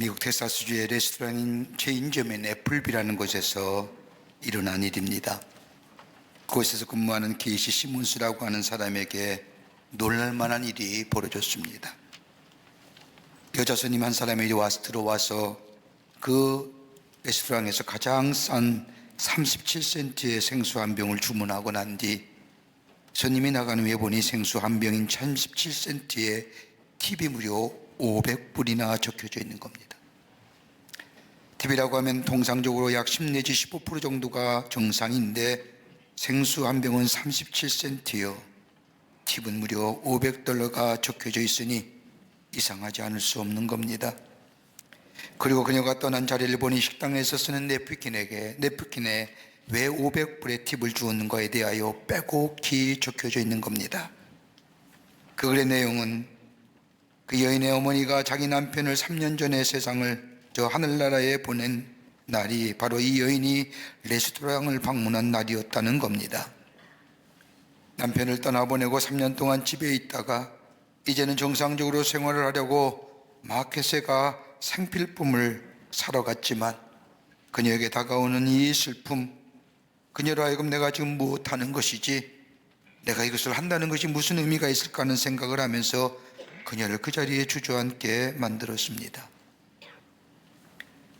미국 텍사스주의 레스토랑인 체인점인 애플비라는 곳에서 일어난 일입니다. 그곳에서 근무하는 케이시 시몬스라고 하는 사람에게 놀랄만한 일이 벌어졌습니다. 여자 손님 한 사람이 들어와서 그 레스토랑에서 가장 싼 37센트의 생수 한 병을 주문하고 난 뒤 손님이 나간 후에 보니 생수 한 병인 37센트에 팁이 무려 500불이나 적혀져 있는 겁니다. 팁이라고 하면 통상적으로 약 10 내지 15% 정도가 정상인데 생수 한 병은 37센트요. 팁은 무려 $500가 적혀져 있으니 이상하지 않을 수 없는 겁니다. 그리고 그녀가 떠난 자리를 보니 식당에서 쓰는 냅킨에 왜 500불의 팁을 주었는가에 대하여 빼곡히 적혀져 있는 겁니다. 그 글의 내용은 그 여인의 어머니가 자기 남편을 3년 전에 세상을 저 하늘나라에 보낸 날이 바로 이 여인이 레스토랑을 방문한 날이었다는 겁니다. 남편을 떠나보내고 3년 동안 집에 있다가 이제는 정상적으로 생활을 하려고 마켓에 가 생필품을 사러 갔지만 그녀에게 다가오는 이 슬픔, 그녀로 하여금 내가 지금 무엇하는 것이지, 내가 이것을 한다는 것이 무슨 의미가 있을까 하는 생각을 하면서 그녀를 그 자리에 주저앉게 만들었습니다.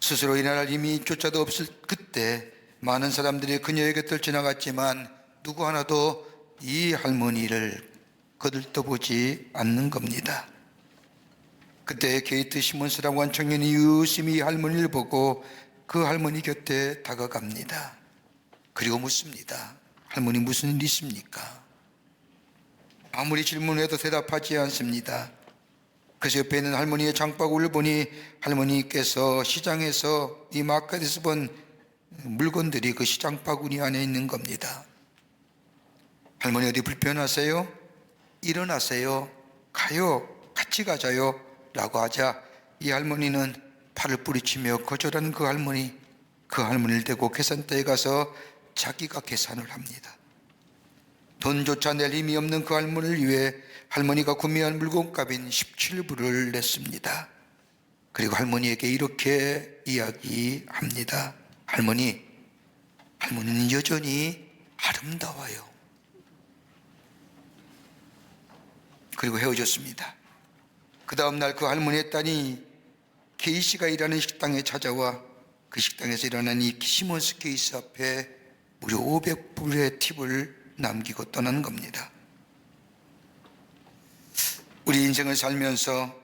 스스로 일어날 힘이 조차도 없을 그때 많은 사람들이 그녀의 곁을 지나갔지만 누구 하나도 이 할머니를 거들떠보지 않는 겁니다. 그때 게이트 시몬스라고 한 청년이 유심히 이 할머니를 보고 그 할머니 곁에 다가갑니다. 그리고 묻습니다. 할머니 무슨 일 있습니까? 아무리 질문해도 대답하지 않습니다. 그래서 옆에 있는 할머니의 장바구니를 보니 할머니께서 시장에서 이 마켓에서 본 물건들이 그 시장 바구니 안에 있는 겁니다. 할머니 어디 불편하세요? 일어나세요. 가요. 같이 가자요. 라고 하자 이 할머니는 팔을 뿌리치며 거절한 그 할머니를 대고 계산대에 가서 자기가 계산을 합니다. 돈조차 낼 힘이 없는 그 할머니를 위해 할머니가 구매한 물건값인 17불을 냈습니다. 그리고 할머니에게 이렇게 이야기합니다. 할머니는 여전히 아름다워요. 그리고 헤어졌습니다. 그 다음날 그 할머니의 딸이 케이시가 일하는 식당에 찾아와 그 식당에서 일어난 이 시몬스 케이시 앞에 무려 500불의 팁을 남기고 떠나는 겁니다. 우리 인생을 살면서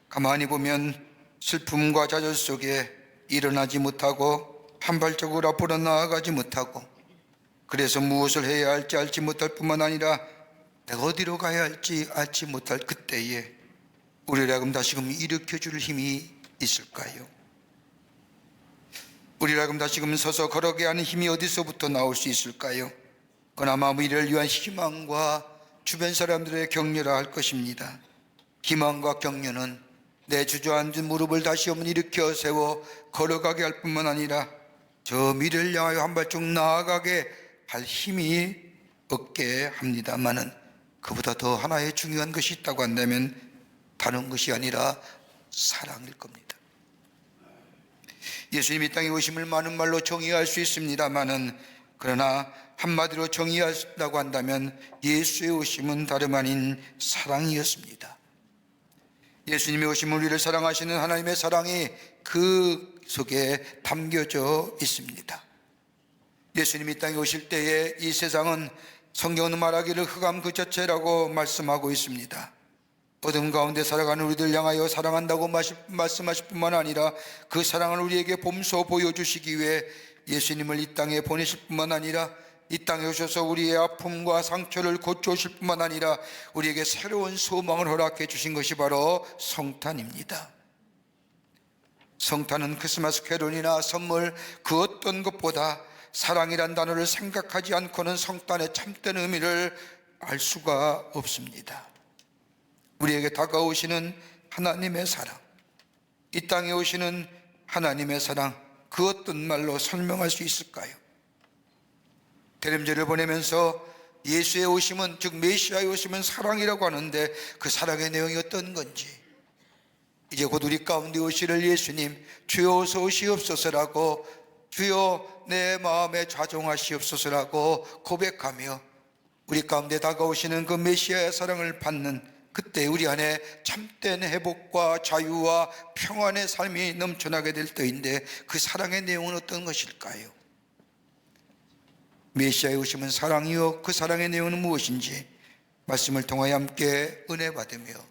가만히 보면 슬픔과 좌절 속에 일어나지 못하고 한 발자국 앞으로 나아가지 못하고 그래서 무엇을 해야 할지 알지 못할 뿐만 아니라 내가 어디로 가야 할지 알지 못할 그때에 우리를 하여금 다시금 일으켜줄 힘이 있을까요? 우리를 하여금 다시금 서서 걸어가게 하는 힘이 어디서부터 나올 수 있을까요? 그나마 우리를 위한 희망과 주변 사람들의 격려라 할 것입니다. 희망과 격려는 내 주저앉은 무릎을 다시 한번 일으켜 세워 걸어가게 할 뿐만 아니라 저 미래를 향하여 한 발짝 나아가게 할 힘이 얻게 합니다마는 그보다 더 하나의 중요한 것이 있다고 한다면 다른 것이 아니라 사랑일 겁니다. 예수님이 이 땅에 오심을 많은 말로 정의할 수 있습니다마는 그러나 한마디로 정의한다고 한다면 예수의 오심은 다름 아닌 사랑이었습니다. 예수님이 오심은 우리를 사랑하시는 하나님의 사랑이 그 속에 담겨져 있습니다. 예수님이 이 땅에 오실 때에 이 세상은 성경은 말하기를 흑암 그 자체라고 말씀하고 있습니다. 어둠 가운데 살아가는 우리들 향하여 사랑한다고 말씀하실 뿐만 아니라 그 사랑을 우리에게 몸소 보여주시기 위해 예수님을 이 땅에 보내실 뿐만 아니라 이 땅에 오셔서 우리의 아픔과 상처를 고쳐주실 뿐만 아니라 우리에게 새로운 소망을 허락해 주신 것이 바로 성탄입니다. 성탄은 크리스마스 캐롤이나 선물 그 어떤 것보다 사랑이란 단어를 생각하지 않고는 성탄의 참된 의미를 알 수가 없습니다. 우리에게 다가오시는 하나님의 사랑, 이 땅에 오시는 하나님의 사랑, 그 어떤 말로 설명할 수 있을까요? 대림절을 보내면서 예수의 오심은, 즉 메시아의 오심은 사랑이라고 하는데 그 사랑의 내용이 어떤 건지 이제 곧 우리 가운데 오시를 예수님, 주여 어서 오시옵소서라고, 주여 내 마음에 좌정하시옵소서라고 고백하며 우리 가운데 다가오시는 그 메시아의 사랑을 받는 그때 우리 안에 참된 회복과 자유와 평안의 삶이 넘쳐나게 될 때인데, 그 사랑의 내용은 어떤 것일까요? 메시아에 오시면 사랑이요, 그 사랑의 내용은 무엇인지 말씀을 통하여 함께 은혜 받으며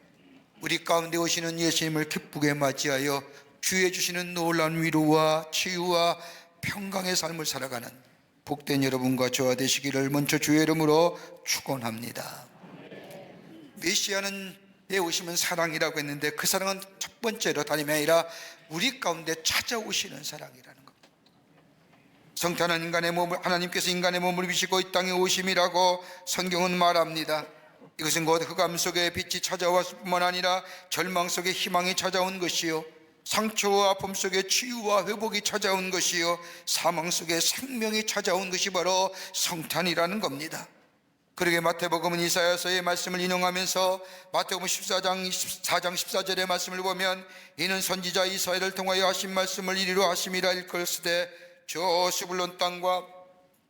우리 가운데 오시는 예수님을 기쁘게 맞이하여 주의 주시는 놀라운 위로와 치유와 평강의 삶을 살아가는 복된 여러분과 저와 되시기를 먼저 주의 이름으로 축원합니다. 메시아는 오시면 사랑이라고 했는데, 그 사랑은 첫 번째로 다름이 아니라 우리 가운데 찾아오시는 사랑이라는 것. 성탄한 인간의 몸을, 하나님께서 인간의 몸을 입으시고 이 땅에 오심이라고 성경은 말합니다. 이것은 곧 흑암 속에 빛이 찾아왔을 뿐만 아니라 절망 속에 희망이 찾아온 것이요, 상처와 아픔 속에 치유와 회복이 찾아온 것이요, 사망 속에 생명이 찾아온 것이 바로 성탄이라는 겁니다. 그러게 마태복음은 이사야서의 말씀을 인용하면서 마태복음 14장 14절의 말씀을 보면, 이는 선지자 이사야를 통하여 하신 말씀을 이리로 하심이라 일컬으되, 저 스불론 땅과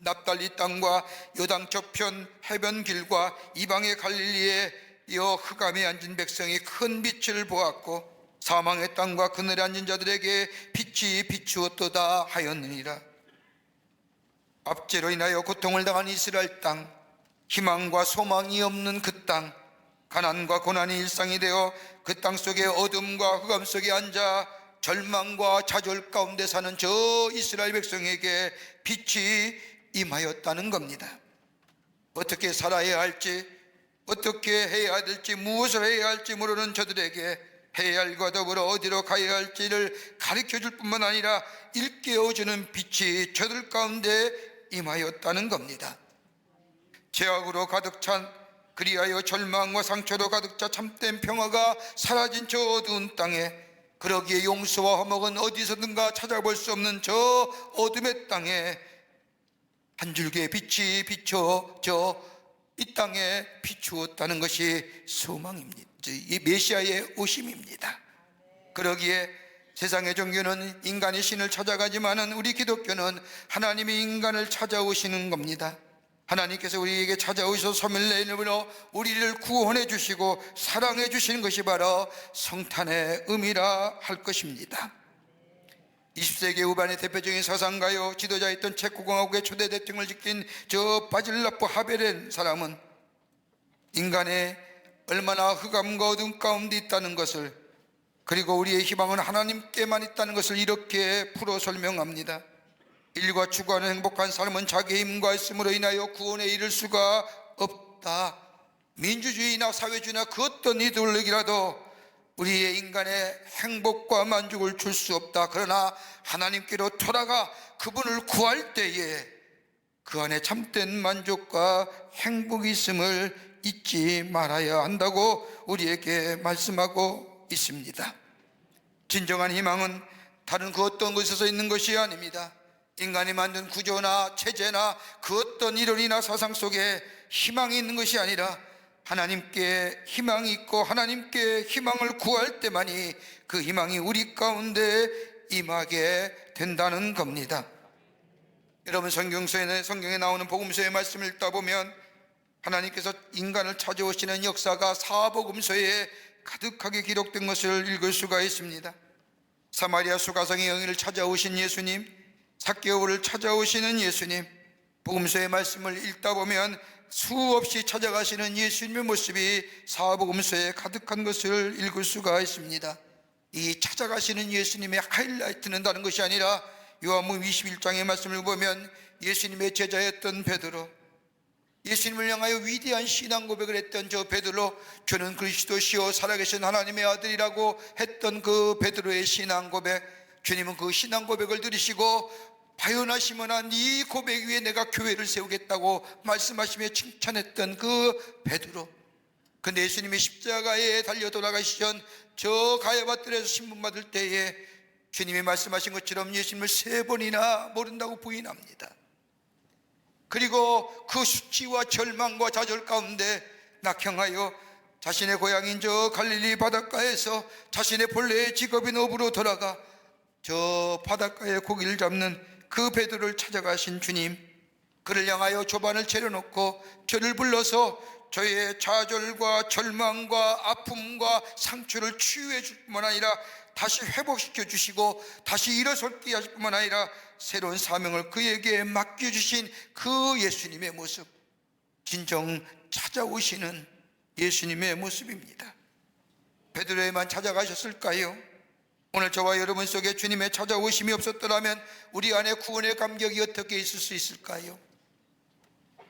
납달리 땅과 요당 저편 해변 길과 이방의 갈릴리에 이어 흑암에 앉은 백성이 큰 빛을 보았고 사망의 땅과 그늘에 앉은 자들에게 빛이 비추었도다 하였느니라. 압제로 인하여 고통을 당한 이스라엘 땅, 희망과 소망이 없는 그 땅, 가난과 고난이 일상이 되어 그 땅 속에 어둠과 흑암 속에 앉아 절망과 좌절 가운데 사는 저 이스라엘 백성에게 빛이 임하였다는 겁니다. 어떻게 살아야 할지, 어떻게 해야 될지, 무엇을 해야 할지 모르는 저들에게 해야 할과 더불어 어디로 가야 할지를 가르쳐줄 뿐만 아니라 일깨워주는 빛이 저들 가운데 임하였다는 겁니다. 죄악으로 가득 찬, 그리하여 절망과 상처로 가득 차 참된 평화가 사라진 저 어두운 땅에, 그러기에 용서와 화목은 어디서든가 찾아볼 수 없는 저 어둠의 땅에 한 줄기의 빛이 비춰져 이 땅에 비추었다는 것이 소망입니다. 이 메시아의 오심입니다. 그러기에 세상의 종교는 인간이 신을 찾아가지만은 우리 기독교는 하나님이 인간을 찾아오시는 겁니다. 하나님께서 우리에게 찾아오셔서 소멸내인으로 우리를 구원해 주시고 사랑해 주시는 것이 바로 성탄의 의미라 할 것입니다. 20세기 후반의 대표적인 사상가요, 지도자였던 체코공화국의 초대 대통령을 지킨 저 바질라프 하벨의 사람은 인간의 얼마나 흑암과 어둠 가운데 있다는 것을, 그리고 우리의 희망은 하나님께만 있다는 것을 이렇게 풀어 설명합니다. 인류가 추구하는 행복한 삶은 자기의 힘과 있음으로 인하여 구원에 이를 수가 없다. 민주주의나 사회주의나 그 어떤 이데올로기라도 우리의 인간의 행복과 만족을 줄 수 없다. 그러나 하나님께로 돌아가 그분을 구할 때에 그 안에 참된 만족과 행복이 있음을 잊지 말아야 한다고 우리에게 말씀하고 있습니다. 진정한 희망은 다른 그 어떤 곳에서 있는 것이 아닙니다. 인간이 만든 구조나 체제나 그 어떤 이론이나 사상 속에 희망이 있는 것이 아니라 하나님께 희망이 있고 하나님께 희망을 구할 때만이 그 희망이 우리 가운데 임하게 된다는 겁니다. 여러분, 성경에 나오는 복음서의 말씀을 읽다 보면 하나님께서 인간을 찾아오시는 역사가 사복음서에 가득하게 기록된 것을 읽을 수가 있습니다. 사마리아 수가성의 여인을 찾아오신 예수님, 삭개오를 찾아오시는 예수님, 복음서의 말씀을 읽다 보면 수없이 찾아가시는 예수님의 모습이 사복음서에 가득한 것을 읽을 수가 있습니다. 이 찾아가시는 예수님의 하이라이트는 다른 것이 아니라 요한복음 21장의 말씀을 보면 예수님의 제자였던 베드로, 예수님을 향하여 위대한 신앙 고백을 했던 저 베드로, 주는 그리스도시요 살아계신 하나님의 아들이라고 했던 그 베드로의 신앙 고백, 주님은 그 신앙 고백을 들으시고 바요나시모나 네 고백 위에 내가 교회를 세우겠다고 말씀하시며 칭찬했던 그 베드로. 근데 예수님이 십자가에 달려 돌아가시기 전 저 가야바뜰에서 신문받을 때에 주님이 말씀하신 것처럼 예수님을 3번이나 모른다고 부인합니다. 그리고 그 수치와 절망과 좌절 가운데 낙향하여 자신의 고향인 저 갈릴리 바닷가에서 자신의 본래의 직업인 어부로 돌아가 저 바닷가에 고기를 잡는 그 베드로를 찾아가신 주님, 그를 향하여 조반을 차려놓고 저를 불러서 저의 좌절과 절망과 아픔과 상처를 치유해 줄 뿐만 아니라 다시 회복시켜 주시고 다시 일어설게 하실 뿐만 아니라 새로운 사명을 그에게 맡겨주신 그 예수님의 모습, 진정 찾아오시는 예수님의 모습입니다. 베드로에만 찾아가셨을까요? 오늘 저와 여러분 속에 주님의 찾아오심이 없었더라면 우리 안에 구원의 감격이 어떻게 있을 수 있을까요?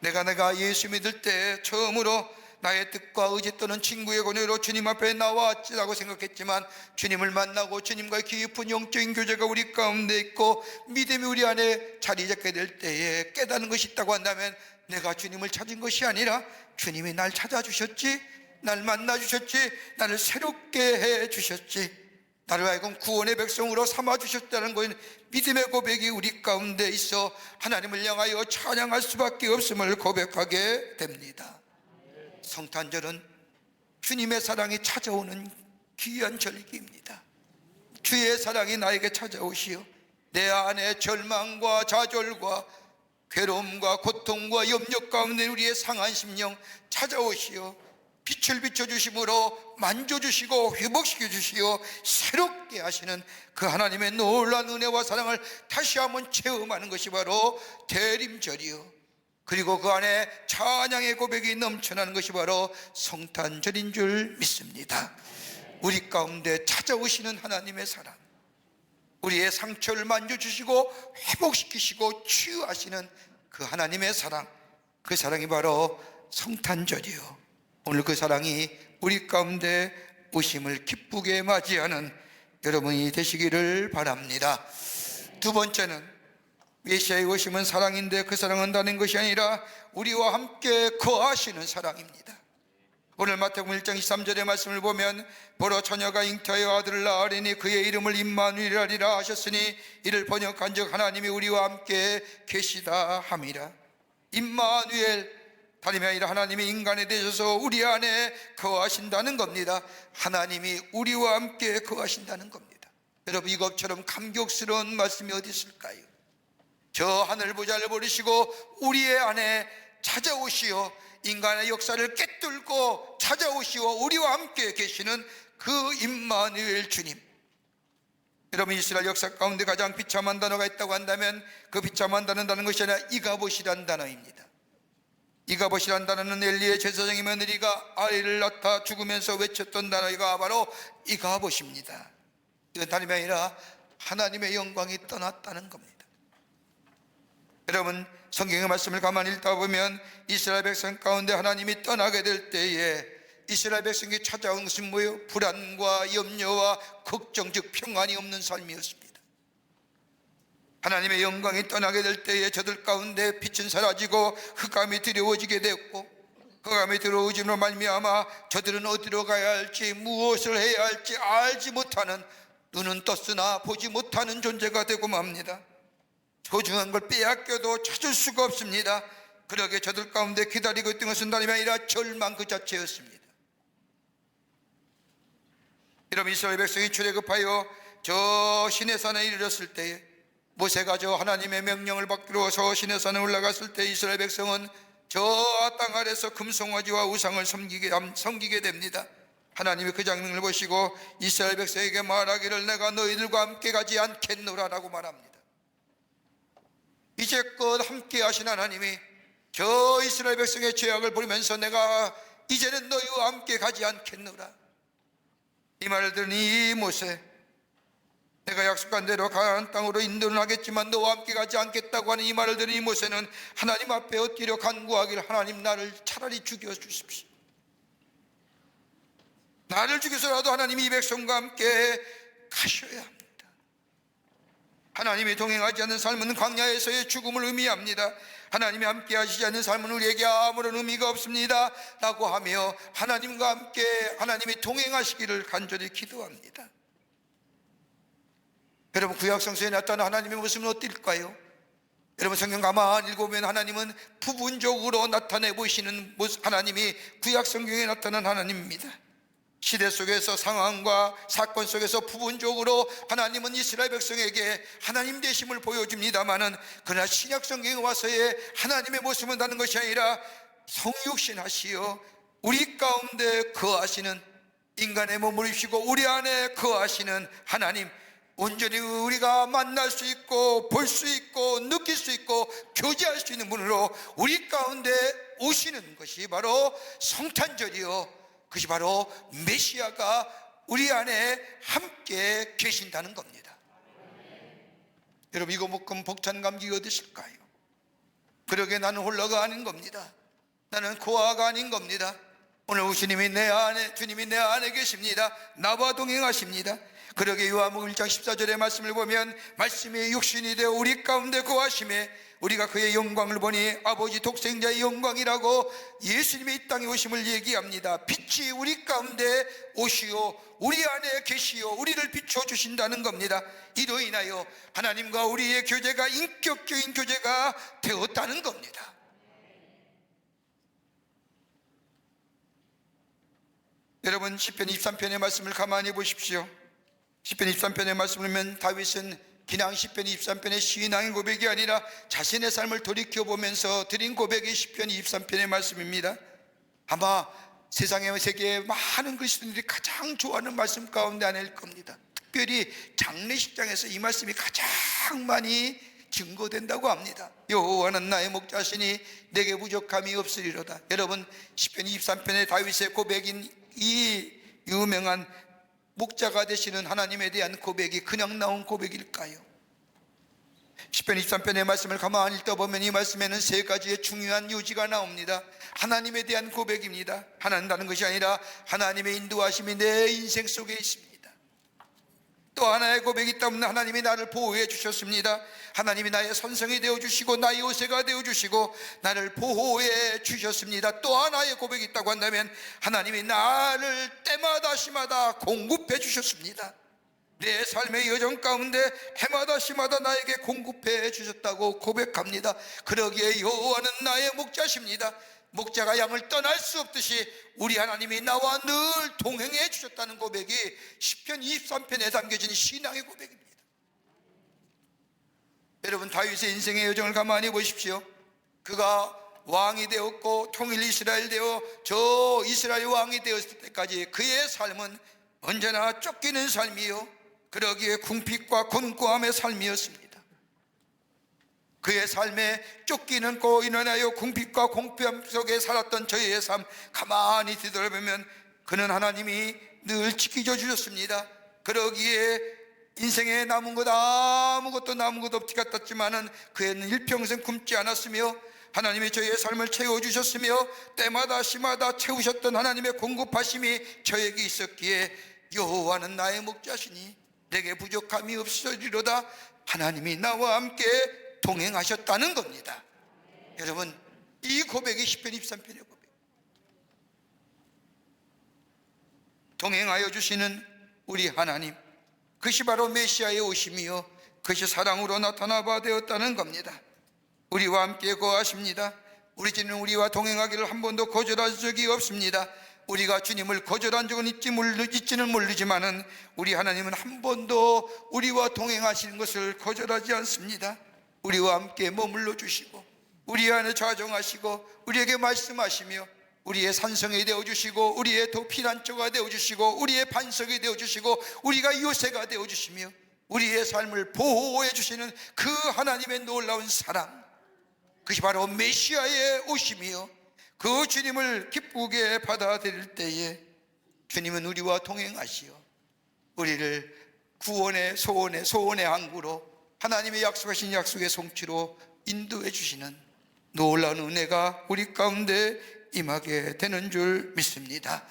내가 예수 믿을 때 처음으로 나의 뜻과 의지 또는 친구의 권유로 주님 앞에 나왔지라고 생각했지만, 주님을 만나고 주님과의 깊은 영적인 교제가 우리 가운데 있고 믿음이 우리 안에 자리 잡게 될 때에 깨닫는 것이 있다고 한다면, 내가 주님을 찾은 것이 아니라 주님이 날 찾아주셨지, 날 만나주셨지, 나를 새롭게 해주셨지, 나를 하여금 구원의 백성으로 삼아주셨다는 것은 믿음의 고백이 우리 가운데 있어 하나님을 향하여 찬양할 수밖에 없음을 고백하게 됩니다. 성탄절은 주님의 사랑이 찾아오는 귀한 절기입니다. 주의 사랑이 나에게 찾아오시어 내 안에 절망과 좌절과 괴로움과 고통과 염려 가운데 우리의 상한 심령 찾아오시어 빛을 비춰주심으로 만져주시고 회복시켜주시어 새롭게 하시는 그 하나님의 놀라운 은혜와 사랑을 다시 한번 체험하는 것이 바로 대림절이요, 그리고 그 안에 찬양의 고백이 넘쳐나는 것이 바로 성탄절인 줄 믿습니다. 우리 가운데 찾아오시는 하나님의 사랑, 우리의 상처를 만져주시고 회복시키시고 치유하시는 그 하나님의 사랑, 그 사랑이 바로 성탄절이요, 오늘 그 사랑이 우리 가운데 오심을 기쁘게 맞이하는 여러분이 되시기를 바랍니다. 두 번째는 메시아의 오심은 사랑인데 그 사랑은 다른 것이 아니라 우리와 함께 거하시는 사랑입니다. 오늘 마태복음 1장 23절의 말씀을 보면 보러 처녀가 잉태하여 아들을 낳으리니 그의 이름을 임마누엘이라 하리라 하셨으니 이를 번역한 즉 하나님이 우리와 함께 계시다 함이라. 임마누엘, 다름이 아니라 하나님이 인간이 되셔서 우리 안에 거하신다는 겁니다. 하나님이 우리와 함께 거하신다는 겁니다. 여러분, 이것처럼 감격스러운 말씀이 어디 있을까요? 저 하늘 보좌를 버리시고 우리의 안에 찾아오시어 인간의 역사를 깨뚫고 찾아오시어 우리와 함께 계시는 그 임마누엘 주님. 여러분, 이스라엘 역사 가운데 가장 비참한 단어가 있다고 한다면 그 비참한 단어는 것이 아니라 이가봇이란 단어입니다. 이가봇이란 단어는 엘리의 제사장의 며느리가 아이를 낳다 죽으면서 외쳤던 단어가 바로 이가봇입니다. 이건 다름이 아니라 하나님의 영광이 떠났다는 겁니다. 여러분, 성경의 말씀을 가만히 읽다 보면 이스라엘 백성 가운데 하나님이 떠나게 될 때에 이스라엘 백성이 찾아온 것은 뭐예요? 불안과 염려와 걱정, 즉 평안이 없는 삶이었습니다. 하나님의 영광이 떠나게 될 때에 저들 가운데 빛은 사라지고 흑암이 두려워지게 되었고, 흑암이 두려워짐으로 말미암아 저들은 어디로 가야 할지 무엇을 해야 할지 알지 못하는, 눈은 떴으나 보지 못하는 존재가 되고 맙니다. 소중한 걸 빼앗겨도 찾을 수가 없습니다. 그러게 저들 가운데 기다리고 있던 것은 다름이 아니라 절망 그 자체였습니다. 여러분, 이스라엘 백성이 출애굽하여 저 시내산에 이르렀을 때에 모세가 저 하나님의 명령을 받기로서 시내산에 올라갔을 때 이스라엘 백성은 저 땅 아래서 금송아지와 우상을 섬기게 됩니다. 하나님이 그 장면을 보시고 이스라엘 백성에게 말하기를 내가 너희들과 함께 가지 않겠노라 라고 말합니다. 이제껏 함께 하신 하나님이 저 이스라엘 백성의 죄악을 보면서 내가 이제는 너희와 함께 가지 않겠노라, 이 말을 들으니 이 모세, 내가 약속한 대로 가나안 땅으로 인도는 하겠지만 너와 함께 가지 않겠다고 하는 이 말을 들은 이 모세는 하나님 앞에 엎드려 간구하기를 하나님, 나를 차라리 죽여주십시오. 나를 죽여서라도 하나님이 이 백성과 함께 가셔야 합니다. 하나님이 동행하지 않는 삶은 광야에서의 죽음을 의미합니다. 하나님이 함께 하시지 않는 삶은 우리에게 아무런 의미가 없습니다 라고 하며 하나님과 함께 하나님이 동행하시기를 간절히 기도합니다. 여러분, 구약 성서에 나타난 하나님의 모습은 어떨까요? 여러분, 성경 가만히 읽어보면 하나님은 부분적으로 나타내 보이시는 하나님이 구약 성경에 나타난 하나님입니다. 시대 속에서, 상황과 사건 속에서 부분적으로 하나님은 이스라엘 백성에게 하나님 되심을 보여줍니다마는, 그러나 신약 성경에 와서의 하나님의 모습은 다른 것이 아니라 성육신 하시어 우리 가운데 거하시는, 인간의 몸을 입으시고 우리 안에 거하시는 하나님, 온전히 우리가 만날 수 있고 볼 수 있고 느낄 수 있고 교제할 수 있는 분으로 우리 가운데 오시는 것이 바로 성탄절이요, 그것이 바로 메시아가 우리 안에 함께 계신다는 겁니다. 여러분, 이거 뭐 벅찬 감격이 어디실까요? 그러게 나는 홀로가 아닌 겁니다. 나는 고아가 아닌 겁니다. 오늘 주님이 내 안에 계십니다. 나와 동행하십니다. 그러게 요한복음 1장 14절의 말씀을 보면, 말씀이 육신이 되어 우리 가운데 거하심에 우리가 그의 영광을 보니 아버지 독생자의 영광이라고 예수님이 이 땅에 오심을 얘기합니다. 빛이 우리 가운데 오시오, 우리 안에 계시오, 우리를 비춰주신다는 겁니다. 이로 인하여 하나님과 우리의 교제가 인격적인 교제가 되었다는 겁니다. 여러분, 시편 23편의 말씀을 가만히 보십시오. 시편 23편의 말씀을 보면 다윗은 그냥 시편 23편의 신앙의 고백이 아니라 자신의 삶을 돌이켜보면서 드린 고백이 시편 23편의 말씀입니다. 아마 세상의 세계의 많은 그리스도인들이 가장 좋아하는 말씀 가운데 하나일 겁니다. 특별히 장례식장에서 이 말씀이 가장 많이 증거된다고 합니다. 여호와는 나의 목자시니 내게 부족함이 없으리로다. 여러분, 시편 23편의 다윗의 고백인 이 유명한 목자가 되시는 하나님에 대한 고백이 그냥 나온 고백일까요? 시편 23편의 말씀을 가만히 읽어보면 이 말씀에는 세 가지의 중요한 요지가 나옵니다. 하나님에 대한 고백입니다. 하나님다는 것이 아니라 하나님의 인도하심이 내 인생 속에 있습니다. 또 하나의 고백이 있다면 하나님이 나를 보호해 주셨습니다. 하나님이 나의 선성이 되어주시고 나의 요새가 되어주시고 나를 보호해 주셨습니다. 또 하나의 고백이 있다고 한다면 하나님이 나를 때마다 시마다 공급해 주셨습니다. 내 삶의 여정 가운데 해마다 시마다 나에게 공급해 주셨다고 고백합니다. 그러기에 여호와는 나의 목자십니다. 목자가 양을 떠날 수 없듯이 우리 하나님이 나와 늘 동행해 주셨다는 고백이 시편 23편에 담겨진 신앙의 고백입니다. 여러분, 다윗의 인생의 여정을 가만히 보십시오. 그가 왕이 되었고 통일 이스라엘 되어 저 이스라엘 왕이 되었을 때까지 그의 삶은 언제나 쫓기는 삶이요, 그러기에 궁핍과 곤고함의 삶이었습니다. 그의 삶에 쫓기는 고 인하여 궁핍과 공평 속에 살았던 저의 삶 가만히 뒤돌아보면 그는 하나님이 늘 지켜줘 주셨습니다. 그러기에 인생에 남은 것 아무것도 남은 것 없지 같았지만은 그는 일평생 굶지 않았으며 하나님이 저의 삶을 채워주셨으며 때마다 시마다 채우셨던 하나님의 공급하심이 저에게 있었기에 여호와는 나의 목자시니 내게 부족함이 없으리로다. 하나님이 나와 함께 동행하셨다는 겁니다. 여러분, 이 고백이 시편 23편의 고백. 동행하여 주시는 우리 하나님, 그것이 바로 메시아의 오심이요, 그것이 사랑으로 나타나 바 되었다는 겁니다. 우리와 함께 거하십니다. 우리 주님은 우리와 동행하기를 한 번도 거절한 적이 없습니다. 우리가 주님을 거절한 적은 있지는 모르지만은 우리 하나님은 한 번도 우리와 동행하시는 것을 거절하지 않습니다. 우리와 함께 머물러 주시고 우리 안에 좌정하시고 우리에게 말씀하시며 우리의 산성이 되어주시고 우리의 피난처가 되어주시고 우리의 반석이 되어주시고 우리가 요새가 되어주시며 우리의 삶을 보호해 주시는 그 하나님의 놀라운 사랑, 그것이 바로 메시아의 오심이요, 그 주님을 기쁘게 받아들일 때에 주님은 우리와 동행하시어 우리를 구원의 소원의 항구로 하나님의 약속하신 약속의 성취로 인도해 주시는 놀라운 은혜가 우리 가운데 임하게 되는 줄 믿습니다.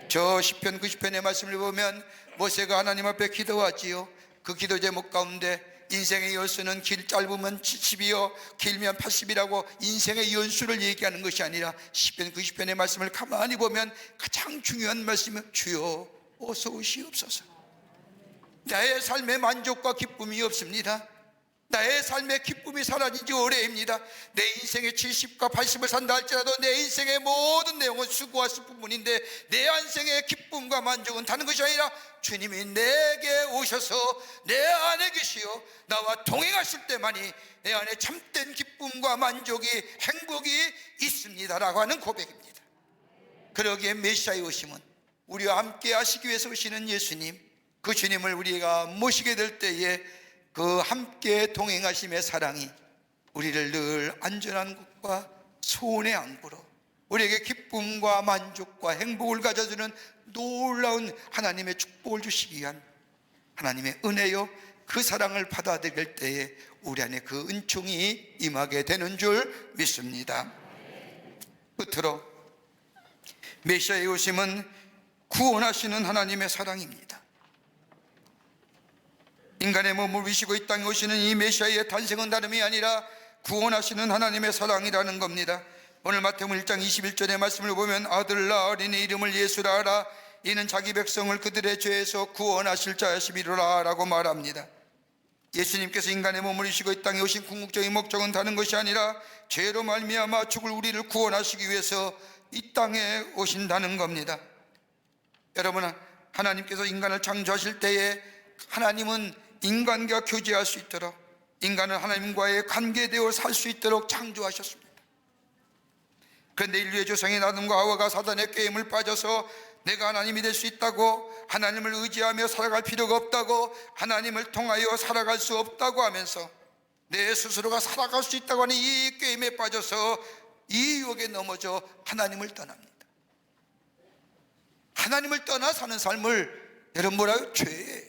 저 시편 90편의 말씀을 보면 모세가 하나님 앞에 기도하지요. 그 기도 제목 가운데 인생의 연수는 짧으면 70이요 길면 80이라고 인생의 연수를 얘기하는 것이 아니라 시편 90편의 말씀을 가만히 보면 가장 중요한 말씀은 주여 어서 오시옵소서. 나의 삶에 만족과 기쁨이 없습니다. 나의 삶의 기쁨이 사라진 지 오래입니다. 내 인생의 70과 80을 산다 할지라도 내 인생의 모든 내용은 수고와 슬픔뿐인데 내 인생의 기쁨과 만족은 다른 것이 아니라 주님이 내게 오셔서 내 안에 계시어 나와 동행하실 때만이 내 안에 참된 기쁨과 만족이, 행복이 있습니다라고 하는 고백입니다. 그러기에 메시아의 오심은 우리와 함께 하시기 위해서 오시는 예수님, 그 주님을 우리가 모시게 될 때에 그 함께 동행하심의 사랑이 우리를 늘 안전한 곳과 소원의 안구로 우리에게 기쁨과 만족과 행복을 가져주는 놀라운 하나님의 축복을 주시기 위한 하나님의 은혜요, 그 사랑을 받아들일 때에 우리 안에 그 은총이 임하게 되는 줄 믿습니다. 끝으로 메시아의 오심은 구원하시는 하나님의 사랑입니다. 인간의 몸을 입으시고 이 땅에 오시는 이 메시아의 탄생은 다름이 아니라 구원하시는 하나님의 사랑이라는 겁니다. 오늘 마태복음 1장 21절의 말씀을 보면 아들 낳으리니 이름을 예수라 하라. 이는 자기 백성을 그들의 죄에서 구원하실 자이시미로라 라고 말합니다. 예수님께서 인간의 몸을 입으시고 이 땅에 오신 궁극적인 목적은 다른 것이 아니라 죄로 말미암아 죽을 우리를 구원하시기 위해서 이 땅에 오신다는 겁니다. 여러분, 하나님께서 인간을 창조하실 때에 하나님은 인간과 교제할 수 있도록, 인간은 하나님과의 관계되어 살 수 있도록 창조하셨습니다. 그런데 인류의 조상인 아담과 하와가 사단의 꾀임을 빠져서 내가 하나님이 될 수 있다고, 하나님을 의지하며 살아갈 필요가 없다고, 하나님을 통하여 살아갈 수 없다고 하면서 내 스스로가 살아갈 수 있다고 하는 이 꾀임에 빠져서 이 유혹에 넘어져 하나님을 떠납니다. 하나님을 떠나 사는 삶을 여러분 뭐라고요? 죄예요.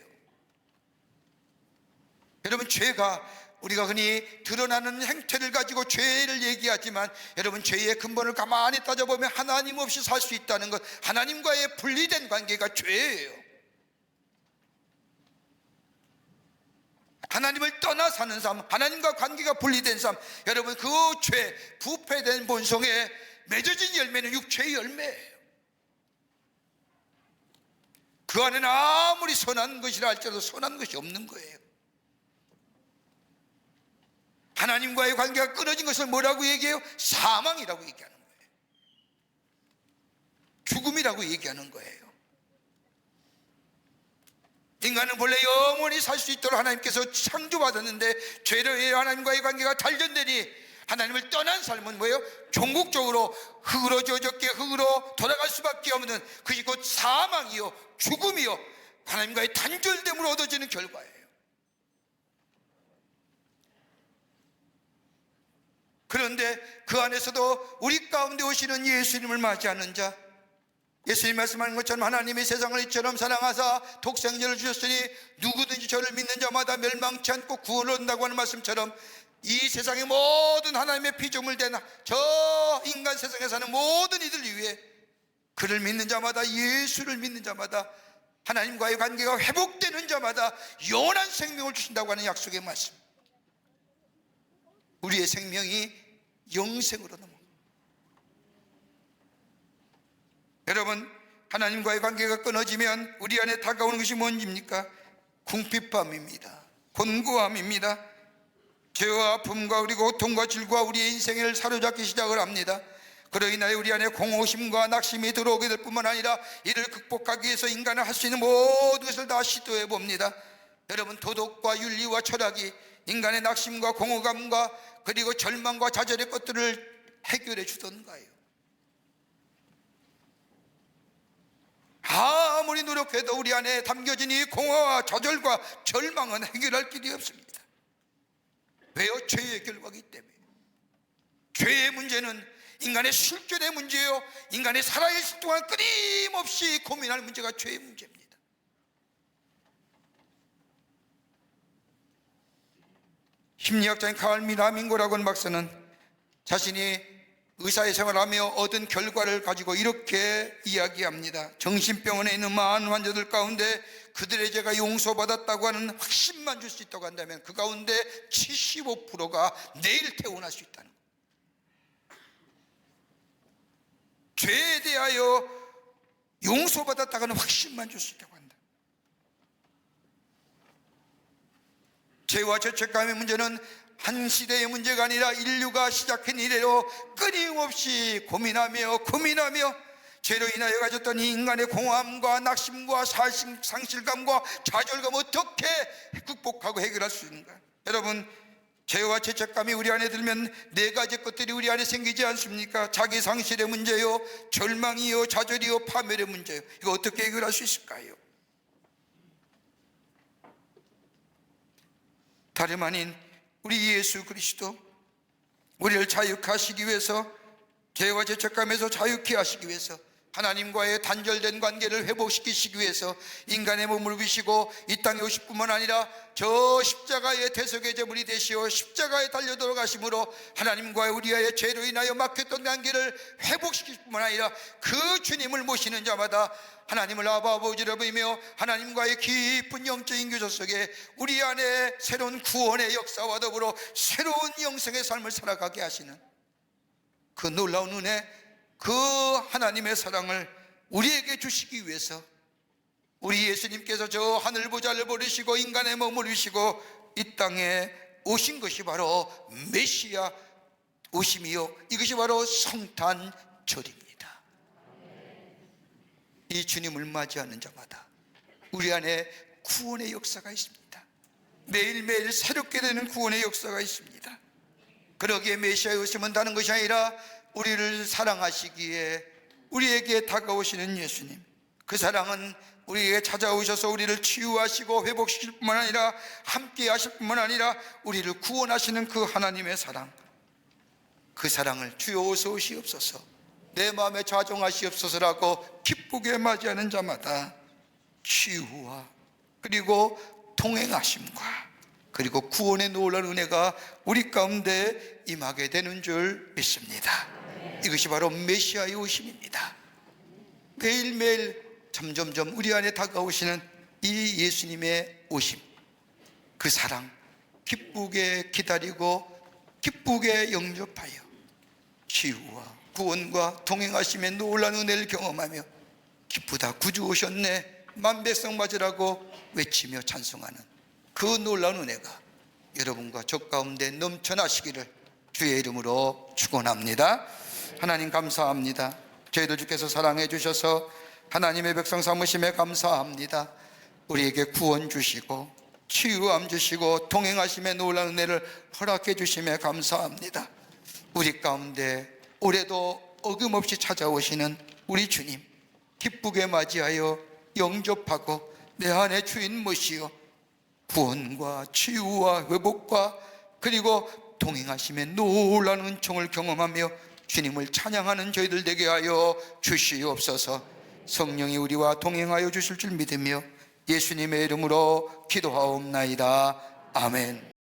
여러분, 죄가 우리가 흔히 드러나는 행태를 가지고 죄를 얘기하지만 여러분, 죄의 근본을 가만히 따져보면 하나님 없이 살 수 있다는 것, 하나님과의 분리된 관계가 죄예요. 하나님을 떠나 사는 삶, 하나님과 관계가 분리된 삶, 여러분 그 죄, 부패된 본성에 맺어진 열매는 육체의 열매예요. 그 안에는 아무리 선한 것이라 할지라도 선한 것이 없는 거예요. 하나님과의 관계가 끊어진 것을 뭐라고 얘기해요? 사망이라고 얘기하는 거예요. 죽음이라고 얘기하는 거예요. 인간은 본래 영원히 살 수 있도록 하나님께서 창조받았는데 죄로 인해 하나님과의 관계가 단절되니 하나님을 떠난 삶은 뭐예요? 종국적으로 흙으로 젖었기에 흙으로 돌아갈 수밖에 없는, 그것이 곧 사망이요 죽음이요 하나님과의 단절됨으로 얻어지는 결과예요. 그런데 그 안에서도 우리 가운데 오시는 예수님을 맞이하는 자, 예수님 말씀하는 것처럼 하나님이 세상을 이처럼 사랑하사 독생자를 주셨으니 누구든지 저를 믿는 자마다 멸망치 않고 구원을 얻는다고 하는 말씀처럼 이 세상의 모든 하나님의 피조물 된 저 인간 세상에 사는 모든 이들 위해 그를 믿는 자마다, 예수를 믿는 자마다, 하나님과의 관계가 회복되는 자마다 영원한 생명을 주신다고 하는 약속의 말씀, 우리의 생명이 영생으로 넘어갑니다. 여러분, 하나님과의 관계가 끊어지면 우리 안에 다가오는 것이 뭔지입니까? 궁핍함입니다. 곤고함입니다. 죄와 아픔과 그리고 고통과 질과 우리의 인생을 사로잡기 시작을 합니다. 그로 인하여 우리 안에 공허심과 낙심이 들어오게 될 뿐만 아니라 이를 극복하기 위해서 인간은 할 수 있는 모든 것을 다 시도해 봅니다. 여러분, 도덕과 윤리와 철학이 인간의 낙심과 공허감과 그리고 절망과 좌절의 것들을 해결해 주던가요? 아무리 노력해도 우리 안에 담겨진 이 공허와 좌절과 절망은 해결할 길이 없습니다. 왜요? 죄의 결과이기 때문에. 죄의 문제는 인간의 실존의 문제요, 인간이 살아있을 동안 끊임없이 고민할 문제가 죄의 문제입니다. 심리학자인 칼 미라민고라고 하는 박사는 자신이 의사의 생활하며 얻은 결과를 가지고 이렇게 이야기합니다. 정신병원에 있는 많은 환자들 가운데 그들의 죄가 용서받았다고 하는 확신만 줄 수 있다고 한다면 그 가운데 75%가 내일 퇴원할 수 있다는 거예요. 죄에 대하여 용서받았다고 하는 확신만 줄 수 있다고 한다. 죄와 죄책감의 문제는 한 시대의 문제가 아니라 인류가 시작한 이래로 끊임없이 고민하며 죄로 인하여 가졌던 이 인간의 공허함과 낙심과 상실감과 좌절감 어떻게 극복하고 해결할 수 있는가? 여러분, 죄와 죄책감이 우리 안에 들면 네 가지 것들이 우리 안에 생기지 않습니까? 자기 상실의 문제요, 절망이요, 좌절이요, 파멸의 문제요. 이거 어떻게 해결할 수 있을까요? 다름 아닌 우리 예수 그리스도, 우리를 자유케 하시기 위해서, 죄와 죄책감에서 자유케 하시기 위해서, 하나님과의 단절된 관계를 회복시키시기 위해서 인간의 몸을 입으시고 이 땅에 오실 뿐만 아니라 저 십자가의 대속의 제물이 되시어 십자가에 달려 돌아가심으로 하나님과의 우리의 죄로 인하여 막혔던 관계를 회복시킬 뿐만 아니라 그 주님을 모시는 자마다 하나님을 아버지로 부르며 하나님과의 깊은 영적인 교제 속에 우리 안에 새로운 구원의 역사와 더불어 새로운 영생의 삶을 살아가게 하시는 그 놀라운 은혜, 그 하나님의 사랑을 우리에게 주시기 위해서 우리 예수님께서 저 하늘 보좌를 버리시고 인간의 몸을 입으시고 이 땅에 오신 것이 바로 메시아 오심이요, 이것이 바로 성탄절입니다. 이 주님을 맞이하는 자마다 우리 안에 구원의 역사가 있습니다. 매일매일 새롭게 되는 구원의 역사가 있습니다. 그러기에 메시아의 오심은 다른 것이 아니라 우리를 사랑하시기에 우리에게 다가오시는 예수님, 그 사랑은 우리에게 찾아오셔서 우리를 치유하시고 회복시킬 뿐만 아니라 함께 하실 뿐만 아니라 우리를 구원하시는 그 하나님의 사랑, 그 사랑을 주여 어서 오시옵소서, 내 마음에 좌정하시옵소서라고 기쁘게 맞이하는 자마다 치유와 그리고 동행하심과 그리고 구원의 놀라운 은혜가 우리 가운데 임하게 되는 줄 믿습니다. 이것이 바로 메시아의 오심입니다. 매일매일 점점점 우리 안에 다가오시는 이 예수님의 오심, 그 사랑 기쁘게 기다리고 기쁘게 영접하여 치유와 구원과 동행하심의 놀라운 은혜를 경험하며 기쁘다, 구주 오셨네, 만백성 맞으라고 외치며 찬송하는 그 놀라운 은혜가 여러분과 저 가운데 넘쳐나시기를 주의 이름으로 축원합니다. 하나님 감사합니다. 저희들 주께서 사랑해 주셔서 하나님의 백성 삼으심에 감사합니다. 우리에게 구원 주시고 치유함 주시고 동행하심의 놀라운 은혜를 허락해 주심에 감사합니다. 우리 가운데 올해도 어김없이 찾아오시는 우리 주님 기쁘게 맞이하여 영접하고 내 안에 주인 모시어 구원과 치유와 회복과 그리고 동행하심의 놀라운 은총을 경험하며 주님을 찬양하는 저희들 되게 하여 주시옵소서. 성령이 우리와 동행하여 주실 줄 믿으며 예수님의 이름으로 기도하옵나이다. 아멘.